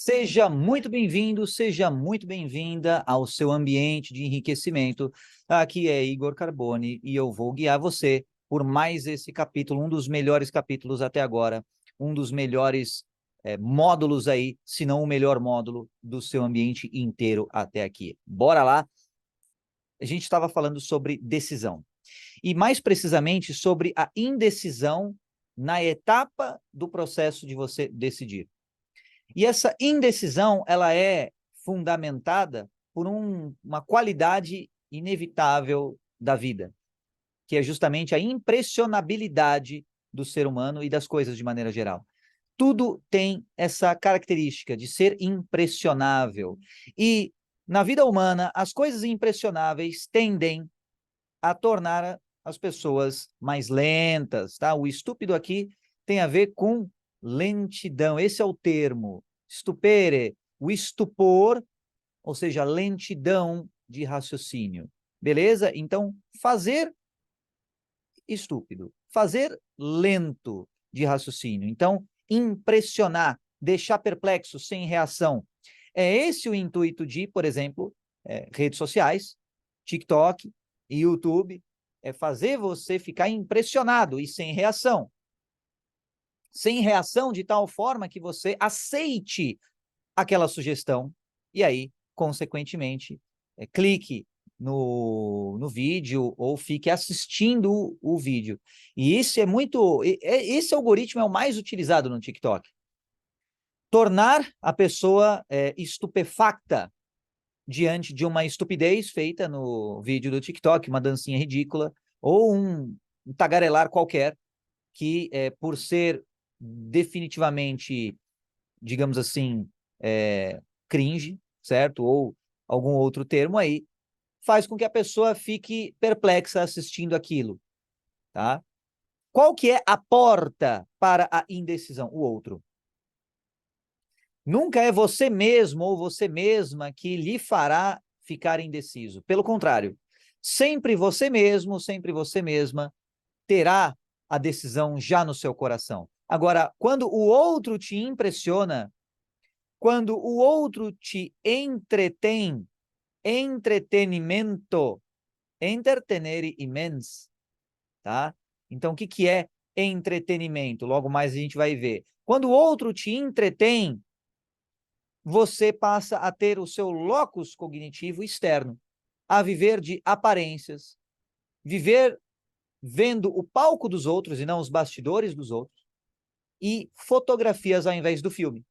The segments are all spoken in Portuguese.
Seja muito bem-vindo, seja muito bem-vinda ao seu ambiente de enriquecimento. Aqui é Igor Carboni e eu vou guiar você por mais esse capítulo, um dos melhores capítulos até agora, um dos melhores módulos aí, se não o melhor módulo do seu ambiente inteiro até aqui. Bora lá? A gente estava falando sobre decisão e mais precisamente sobre a indecisão na etapa do processo de você decidir. E essa indecisão, ela é fundamentada por uma qualidade inevitável da vida, que é justamente a impressionabilidade do ser humano e das coisas de maneira geral. Tudo tem essa característica de ser impressionável. E na vida humana, as coisas impressionáveis tendem a tornar as pessoas mais lentas, tá? O estúpido aqui tem a ver com lentidão, esse é o termo, stupere, o estupor, ou seja, lentidão de raciocínio, beleza? Então, fazer estúpido, fazer lento de raciocínio, então, impressionar, deixar perplexo, sem reação. É esse o intuito de, por exemplo, redes sociais, TikTok e YouTube, é fazer você ficar impressionado e sem reação. Sem reação de tal forma que você aceite aquela sugestão e aí, consequentemente, clique no vídeo ou fique assistindo o vídeo. E isso é muito... Esse algoritmo é o mais utilizado no TikTok. Tornar a pessoa estupefacta diante de uma estupidez feita no vídeo do TikTok, uma dancinha ridícula, ou um tagarelar qualquer, que por ser definitivamente, digamos assim, cringe, certo? Ou algum outro termo aí, faz com que a pessoa fique perplexa assistindo aquilo, tá? Qual que é a porta para a indecisão? O outro. Nunca é você mesmo ou você mesma que lhe fará ficar indeciso. Pelo contrário, sempre você mesmo, sempre você mesma terá a decisão já no seu coração. Agora, quando o outro te impressiona, quando o outro te entretém, entretenimento, entretenere imens, tá? Então, o que que é entretenimento? Logo mais a gente vai ver. Quando o outro te entretém, você passa a ter o seu locus cognitivo externo, a viver de aparências, viver vendo o palco dos outros e não os bastidores dos outros, e fotografias ao invés do filme.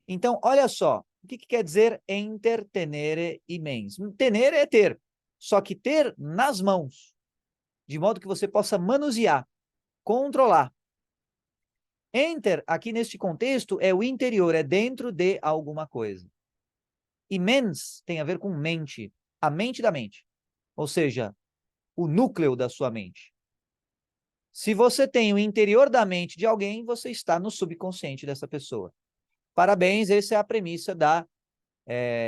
Então, olha só, o que quer dizer entertenere imens? Tenere é ter, só que ter nas mãos, de modo que você possa manusear, controlar. Enter, aqui neste contexto, é o interior, é dentro de alguma coisa. Imens tem a ver com mente, a mente da mente, ou seja, o núcleo da sua mente. Se você tem o interior da mente de alguém, você está no subconsciente dessa pessoa. Parabéns, essa é a premissa da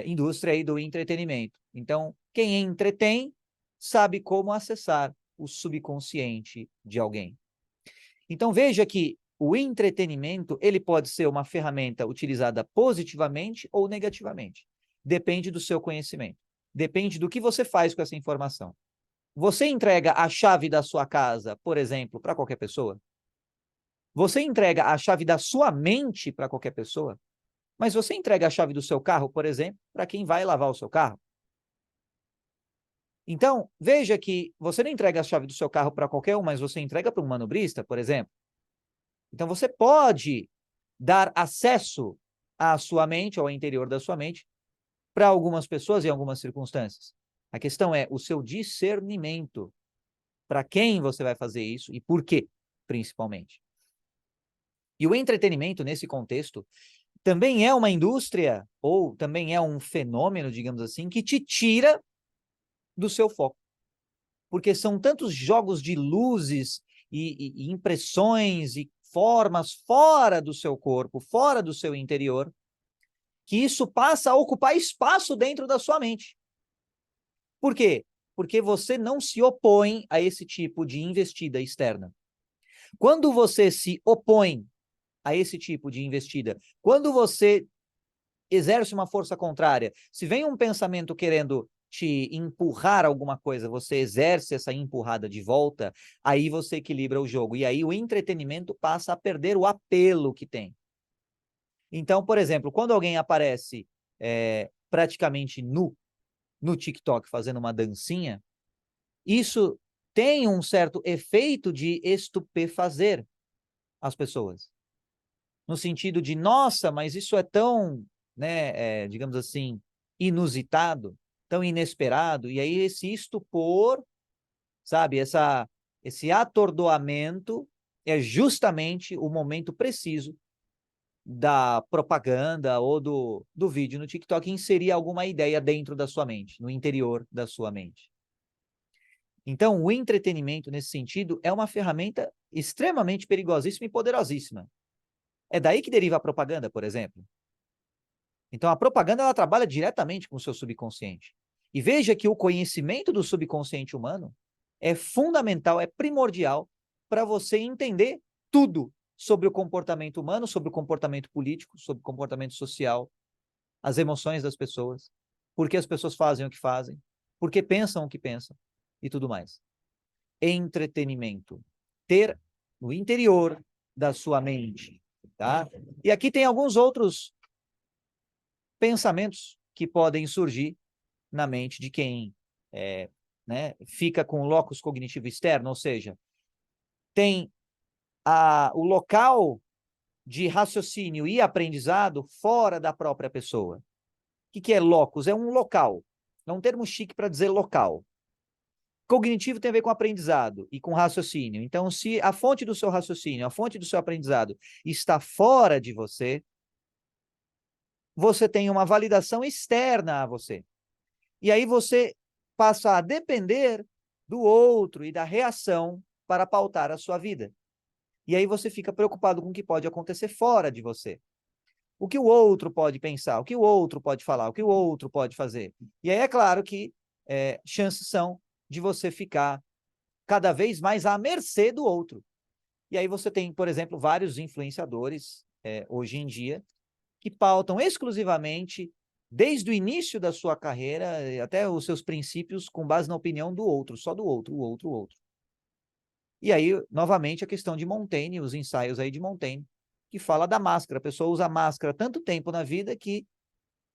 indústria aí do entretenimento. Então, quem entretém sabe como acessar o subconsciente de alguém. Então, veja que o entretenimento, ele pode ser uma ferramenta utilizada positivamente ou negativamente. Depende do seu conhecimento. Depende do que você faz com essa informação. Você entrega a chave da sua casa, por exemplo, para qualquer pessoa? Você entrega a chave da sua mente para qualquer pessoa? Mas você entrega a chave do seu carro, por exemplo, para quem vai lavar o seu carro? Então, veja que você não entrega a chave do seu carro para qualquer um, mas você entrega para um manobrista, por exemplo. Então, você pode dar acesso à sua mente, ou ao interior da sua mente, para algumas pessoas em algumas circunstâncias. A questão é o seu discernimento. Para quem você vai fazer isso e por quê, principalmente. E o entretenimento, nesse contexto, também é uma indústria, ou também é um fenômeno, digamos assim, que te tira do seu foco. Porque são tantos jogos de luzes e impressões e formas fora do seu corpo, fora do seu interior, que isso passa a ocupar espaço dentro da sua mente. Por quê? Porque você não se opõe a esse tipo de investida externa. Quando você se opõe a esse tipo de investida. Quando você exerce uma força contrária, se vem um pensamento querendo te empurrar alguma coisa, você exerce essa empurrada de volta, aí você equilibra o jogo. E aí o entretenimento passa a perder o apelo que tem. Então, por exemplo, quando alguém aparece praticamente nu no TikTok fazendo uma dancinha, isso tem um certo efeito de estupefazer as pessoas. No sentido de, nossa, mas isso é tão, né, digamos assim, inusitado, tão inesperado, e aí esse estupor, sabe, esse atordoamento é justamente o momento preciso da propaganda ou do vídeo no TikTok inserir alguma ideia dentro da sua mente, no interior da sua mente. Então, o entretenimento, nesse sentido, é uma ferramenta extremamente perigosíssima e poderosíssima. É daí que deriva a propaganda, por exemplo. Então, a propaganda, ela trabalha diretamente com o seu subconsciente. E veja que o conhecimento do subconsciente humano é fundamental, é primordial para você entender tudo sobre o comportamento humano, sobre o comportamento político, sobre o comportamento social, as emoções das pessoas, por que as pessoas fazem o que fazem, por que pensam o que pensam e tudo mais. Entretenimento. Ter no interior da sua mente, tá? E aqui tem alguns outros pensamentos que podem surgir na mente de quem né, fica com o locus cognitivo externo, ou seja, tem o local de raciocínio e aprendizado fora da própria pessoa. O que é locus? É um local. É um termo chique para dizer local. Cognitivo tem a ver com aprendizado e com raciocínio. Então, se a fonte do seu raciocínio, a fonte do seu aprendizado está fora de você, você tem uma validação externa a você. E aí você passa a depender do outro e da reação para pautar a sua vida. E aí você fica preocupado com o que pode acontecer fora de você. O que o outro pode pensar, o que o outro pode falar, o que o outro pode fazer. E aí é claro que chances são de você ficar cada vez mais à mercê do outro. E aí você tem, por exemplo, vários influenciadores hoje em dia que pautam exclusivamente, desde o início da sua carreira, até os seus princípios, com base na opinião do outro, só do outro, o outro, o outro. E aí, novamente, a questão de Montaigne, os ensaios aí de Montaigne, que fala da máscara. A pessoa usa máscara tanto tempo na vida que,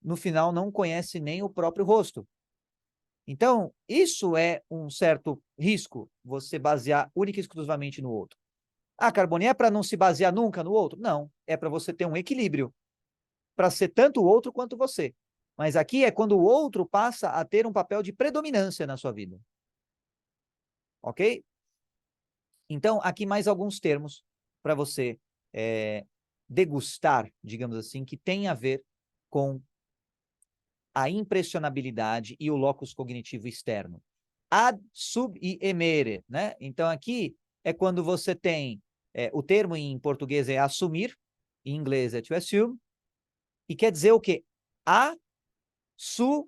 no final, não conhece nem o próprio rosto. Então, isso é um certo risco, você basear única e exclusivamente no outro. Carbone, é para não se basear nunca no outro? Não, é para você ter um equilíbrio, para ser tanto o outro quanto você. Mas aqui é quando o outro passa a ter um papel de predominância na sua vida. Ok? Então, aqui mais alguns termos para você degustar, digamos assim, que tem a ver com a impressionabilidade e o locus cognitivo externo. Ad, sub e emere, né? Então, aqui é quando você tem, o termo em português é assumir, em inglês é to assume, e quer dizer o quê? Assumir.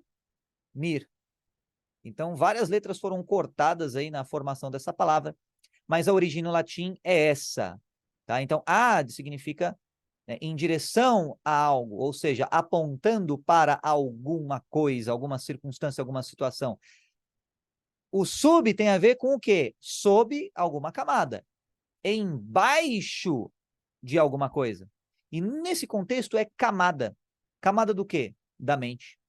Então, várias letras foram cortadas aí na formação dessa palavra, mas a origem no latim é essa, tá? Então, ad significa em direção a algo, ou seja, apontando para alguma coisa, alguma circunstância, alguma situação. O sub tem a ver com o quê? Sob alguma camada, embaixo de alguma coisa. E nesse contexto é camada. Camada do quê? Da mente.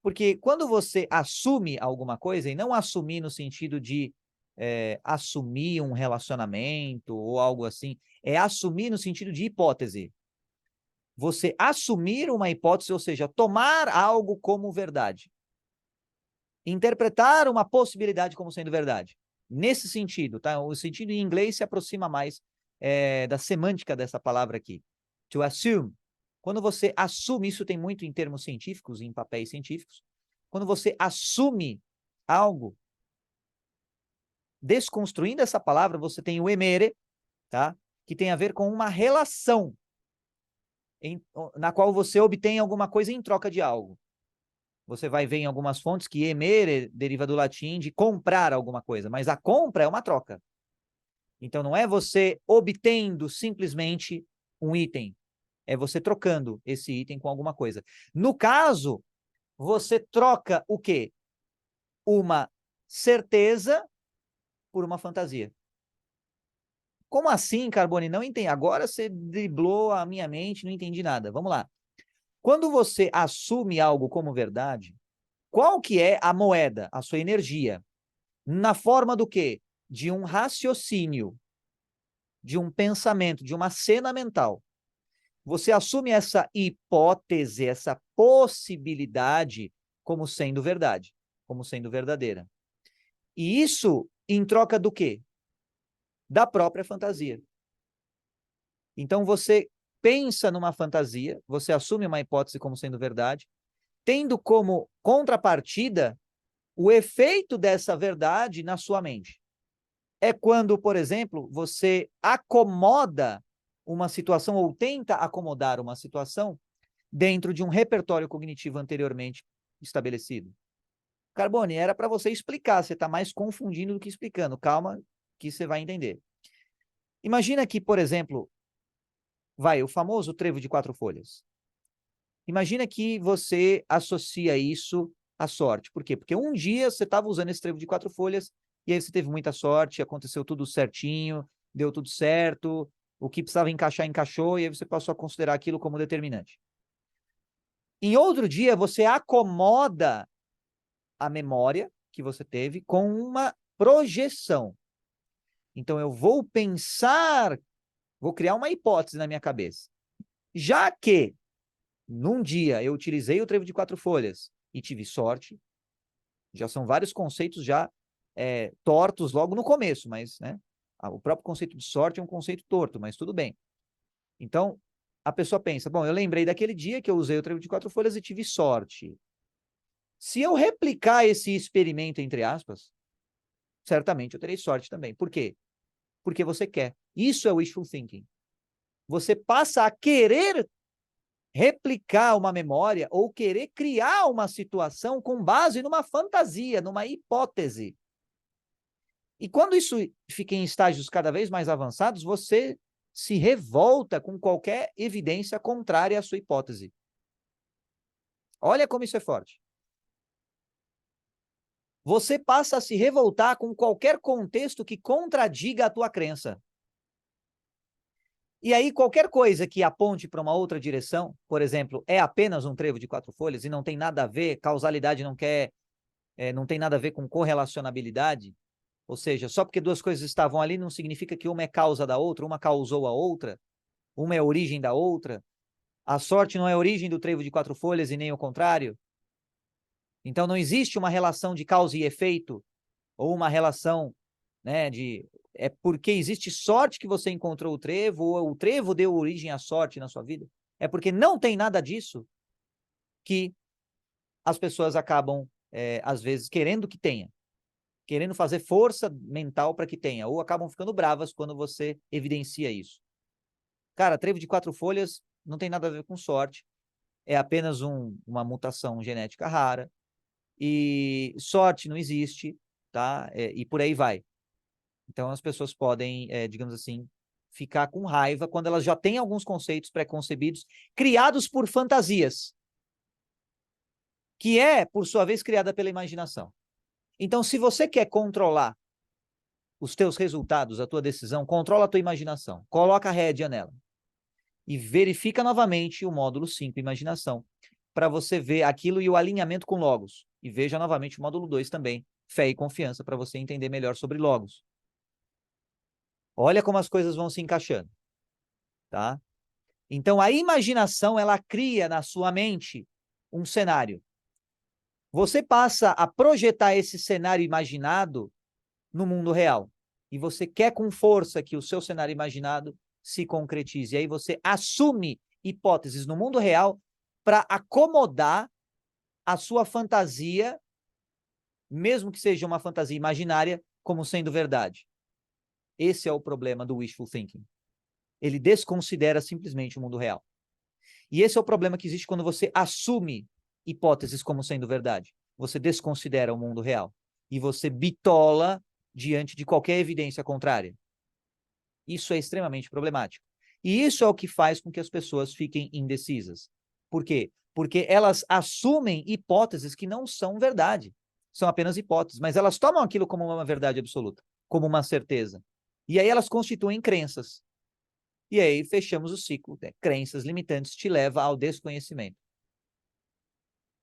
Porque quando você assume alguma coisa, e não assumir no sentido de assumir um relacionamento ou algo assim, é assumir no sentido de hipótese. Você assumir uma hipótese, ou seja, tomar algo como verdade. Interpretar uma possibilidade como sendo verdade. Nesse sentido, tá? O sentido em inglês se aproxima mais da semântica dessa palavra aqui. To assume. Quando você assume, isso tem muito em termos científicos, em papéis científicos, quando você assume algo, desconstruindo essa palavra, você tem o emere, tá? Que tem a ver com uma relação na qual você obtém alguma coisa em troca de algo. Você vai ver em algumas fontes que emere deriva do latim de comprar alguma coisa, mas a compra é uma troca. Então não é você obtendo simplesmente um item. É você trocando esse item com alguma coisa. No caso, você troca o quê? Uma certeza por uma fantasia. Como assim, Carbone? Não entendi. Agora você driblou a minha mente, não entendi nada. Vamos lá. Quando você assume algo como verdade, qual que é a moeda, a sua energia? Na forma do quê? De um raciocínio, de um pensamento, de uma cena mental. Você assume essa hipótese, essa possibilidade como sendo verdade, como sendo verdadeira. E isso em troca do quê? Da própria fantasia. Então você pensa numa fantasia, você assume uma hipótese como sendo verdade, tendo como contrapartida o efeito dessa verdade na sua mente. É quando, por exemplo, você acomoda uma situação ou tenta acomodar uma situação dentro de um repertório cognitivo anteriormente estabelecido. Carbone, era para você explicar, você está mais confundindo do que explicando. Calma, que você vai entender. Imagina que, por exemplo, o famoso trevo de 4 folhas. Imagina que você associa isso à sorte. Por quê? Porque um dia você estava usando esse trevo de 4 folhas e aí você teve muita sorte, aconteceu tudo certinho, deu tudo certo, o que precisava encaixar, encaixou, e aí você passou a considerar aquilo como determinante. Em outro dia, você acomoda a memória que você teve com uma projeção. Então, eu vou pensar, vou criar uma hipótese na minha cabeça. Já que, num dia, eu utilizei o trevo de 4 folhas e tive sorte, já são vários conceitos já tortos logo no começo, mas, né, o próprio conceito de sorte é um conceito torto, mas tudo bem. Então, a pessoa pensa, bom, eu lembrei daquele dia que eu usei o trevo de 4 folhas e tive sorte. Se eu replicar esse experimento, entre aspas, certamente eu terei sorte também. Por quê? Porque você quer. Isso é wishful thinking. Você passa a querer replicar uma memória ou querer criar uma situação com base numa fantasia, numa hipótese. E quando isso fica em estágios cada vez mais avançados, você se revolta com qualquer evidência contrária à sua hipótese. Olha como isso é forte. Você passa a se revoltar com qualquer contexto que contradiga a tua crença. E aí, qualquer coisa que aponte para uma outra direção, por exemplo, é apenas um trevo de 4 folhas e não tem nada a ver, causalidade não tem nada a ver com correlacionabilidade, ou seja, só porque duas coisas estavam ali não significa que uma é causa da outra, uma causou a outra, uma é a origem da outra, a sorte não é a origem do trevo de 4 folhas e nem o contrário. Então não existe uma relação de causa e efeito, ou uma relação, né, é porque existe sorte que você encontrou o trevo, ou o trevo deu origem à sorte na sua vida. É porque não tem nada disso que as pessoas acabam, às vezes, querendo que tenha. Querendo fazer força mental para que tenha. Ou acabam ficando bravas quando você evidencia isso. Cara, trevo de 4 folhas não tem nada a ver com sorte. É apenas uma mutação genética rara. E sorte não existe, tá? E por aí vai. Então, as pessoas podem, digamos assim, ficar com raiva quando elas já têm alguns conceitos pré-concebidos, criados por fantasias, que é, por sua vez, criada pela imaginação. Então, se você quer controlar os teus resultados, a tua decisão, controla a tua imaginação, coloca a rédea nela e verifica novamente o módulo 5, imaginação, para você ver aquilo e o alinhamento com logos. E veja novamente o módulo 2 também, fé e confiança, para você entender melhor sobre logos. Olha como as coisas vão se encaixando, tá? Então, a imaginação, ela cria na sua mente um cenário. Você passa a projetar esse cenário imaginado no mundo real. E você quer com força que o seu cenário imaginado se concretize. E aí você assume hipóteses no mundo real para acomodar a sua fantasia, mesmo que seja uma fantasia imaginária, como sendo verdade. Esse é o problema do wishful thinking. Ele desconsidera simplesmente o mundo real. E esse é o problema que existe quando você assume hipóteses como sendo verdade. Você desconsidera o mundo real. E você bitola diante de qualquer evidência contrária. Isso é extremamente problemático. E isso é o que faz com que as pessoas fiquem indecisas. Por quê? Porque elas assumem hipóteses que não são verdade. São apenas hipóteses, mas elas tomam aquilo como uma verdade absoluta, como uma certeza. E aí elas constituem crenças. E aí fechamos o ciclo, né? Crenças limitantes te leva ao desconhecimento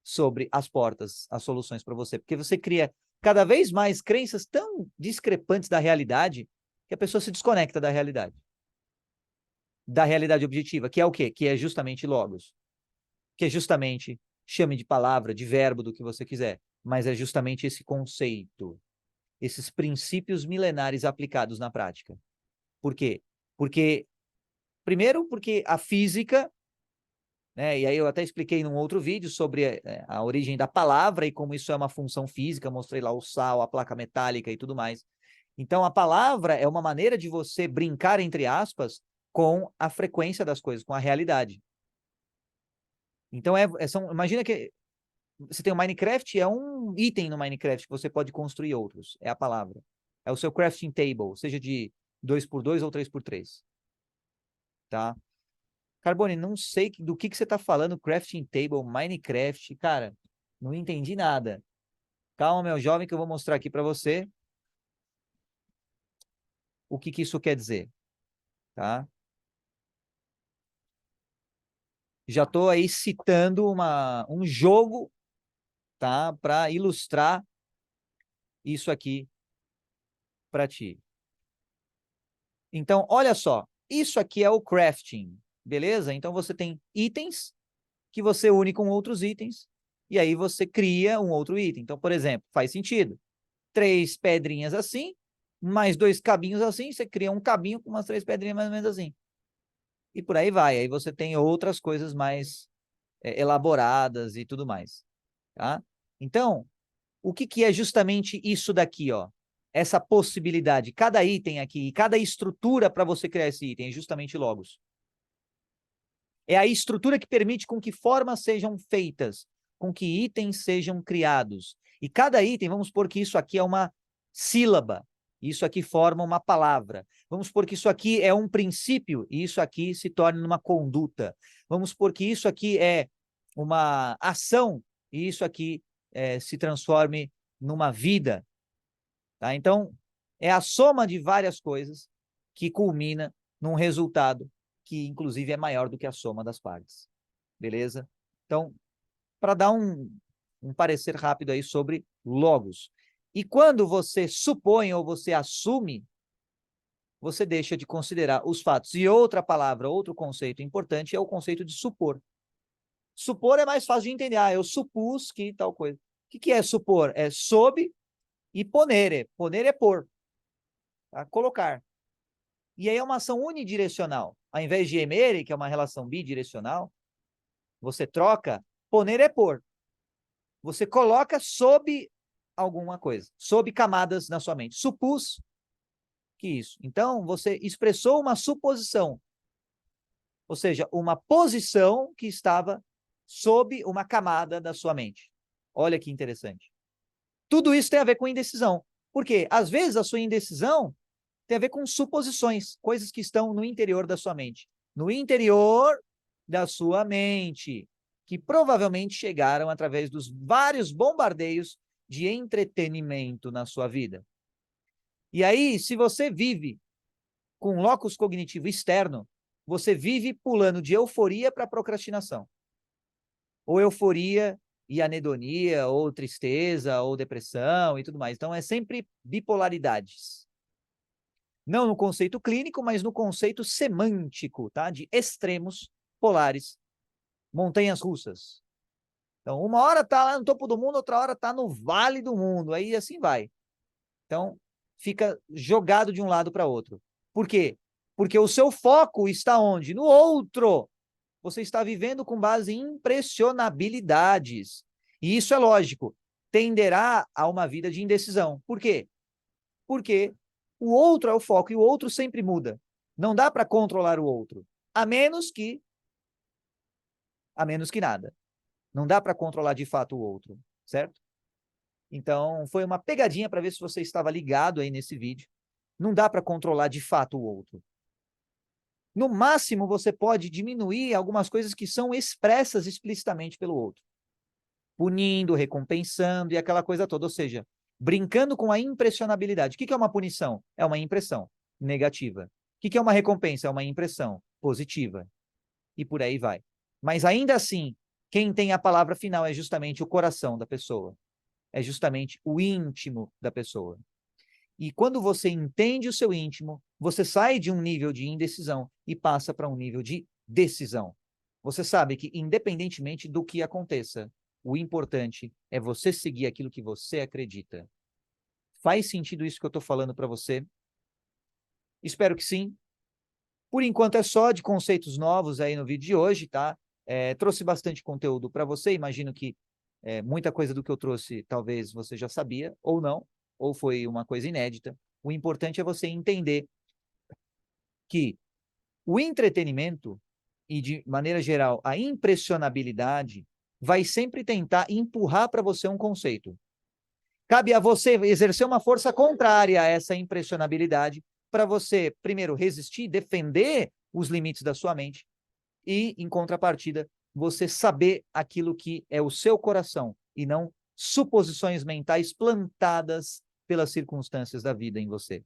sobre as portas, as soluções para você. Porque você cria cada vez mais crenças tão discrepantes da realidade que a pessoa se desconecta da realidade. Da realidade objetiva, que é o quê? Que é justamente logos. Que é justamente, chame de palavra, de verbo, do que você quiser, mas é justamente esse conceito, esses princípios milenares aplicados na prática. Por quê? Primeiro, porque a física, né, e aí eu até expliquei num outro vídeo sobre a origem da palavra e como isso é uma função física, mostrei lá o sal, a placa metálica e tudo mais. Então, a palavra é uma maneira de você brincar, entre aspas, com a frequência das coisas, com a realidade. Então, imagina que você tem o Minecraft, é um item no Minecraft que você pode construir outros, é a palavra. É o seu crafting table, seja de 2x2 ou 3x3. Tá? Carbone, não sei do que você está falando, crafting table, Minecraft, cara, não entendi nada. Calma, meu jovem, que eu vou mostrar aqui para você o que isso quer dizer, tá? Já estou aí citando um jogo, tá? Para ilustrar isso aqui para ti. Então, olha só, isso aqui é o crafting, beleza? Então você tem itens que você une com outros itens e aí você cria um outro item. Então, por exemplo, faz sentido. 3 pedrinhas assim, mais 2 cabinhos assim, você cria um cabinho com umas 3 pedrinhas mais ou menos assim. E por aí vai. Aí você tem outras coisas mais elaboradas e tudo mais, tá? Então, o que é justamente isso daqui, ó? Essa possibilidade. Cada item aqui, cada estrutura para você criar esse item é justamente logos. É a estrutura que permite com que formas sejam feitas, com que itens sejam criados. E cada item, vamos supor que isso aqui é uma sílaba, isso aqui forma uma palavra. Vamos supor que isso aqui é um princípio, e isso aqui se torna uma conduta. Vamos supor que isso aqui é uma ação, e isso aqui se transforme numa vida. Tá? Então, é a soma de várias coisas que culmina num resultado que, inclusive, é maior do que a soma das partes. Beleza? Então, para dar um parecer rápido aí sobre logos. E quando você supõe ou você assume, você deixa de considerar os fatos. E outra palavra, outro conceito importante é o conceito de supor. Supor é mais fácil de entender. Ah, eu supus que tal coisa. O que é supor? É sob e ponere. Ponere é pôr. Tá? Colocar. E aí é uma ação unidirecional. Ao invés de emere, que é uma relação bidirecional, você troca, poner é pôr. Você coloca sob alguma coisa, sob camadas na sua mente. Supus que isso. Então, você expressou uma suposição, ou seja, uma posição que estava sob uma camada da sua mente. Olha que interessante. Tudo isso tem a ver com indecisão. Por quê? Às vezes a sua indecisão tem a ver com suposições, coisas que estão no interior da sua mente. No interior da sua mente, que provavelmente chegaram através dos vários bombardeios de entretenimento na sua vida. E aí, se você vive com um locus cognitivo externo, você vive pulando de euforia para procrastinação. Ou euforia e anedonia, ou tristeza, ou depressão e tudo mais. Então, é sempre bipolaridades. Não no conceito clínico, mas no conceito semântico, tá? De extremos polares, montanhas russas. Então, uma hora está lá no topo do mundo, outra hora está no vale do mundo, aí assim vai. Então, fica jogado de um lado para outro. Por quê? Porque o seu foco está onde? No outro. Você está vivendo com base em impressionabilidades. E isso é lógico, tenderá a uma vida de indecisão. Por quê? Porque o outro é o foco e o outro sempre muda. Não dá para controlar o outro, a menos que nada. Não dá para controlar de fato o outro, certo? Então, foi uma pegadinha para ver se você estava ligado aí nesse vídeo. Não dá para controlar de fato o outro. No máximo, você pode diminuir algumas coisas que são expressas explicitamente pelo outro. Punindo, recompensando e aquela coisa toda. Ou seja, brincando com a impressionabilidade. O que é uma punição? É uma impressão negativa. O que é uma recompensa? É uma impressão positiva. E por aí vai. Mas ainda assim, quem tem a palavra final é justamente o coração da pessoa. É justamente o íntimo da pessoa. E quando você entende o seu íntimo, você sai de um nível de indecisão e passa para um nível de decisão. Você sabe que, independentemente do que aconteça, o importante é você seguir aquilo que você acredita. Faz sentido isso que eu estou falando para você? Espero que sim. Por enquanto é só de conceitos novos aí no vídeo de hoje, tá? Trouxe bastante conteúdo para você, imagino que muita coisa do que eu trouxe talvez você já sabia, ou não, ou foi uma coisa inédita. O importante é você entender que o entretenimento e, de maneira geral, a impressionabilidade vai sempre tentar empurrar para você um conceito. Cabe a você exercer uma força contrária a essa impressionabilidade para você, primeiro, resistir, defender os limites da sua mente e, em contrapartida, você saber aquilo que é o seu coração e não suposições mentais plantadas pelas circunstâncias da vida em você.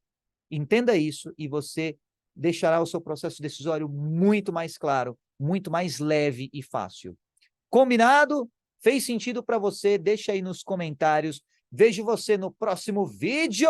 Entenda isso e você deixará o seu processo decisório muito mais claro, muito mais leve e fácil. Combinado? Fez sentido para você? Deixa aí nos comentários. Vejo você no próximo vídeo!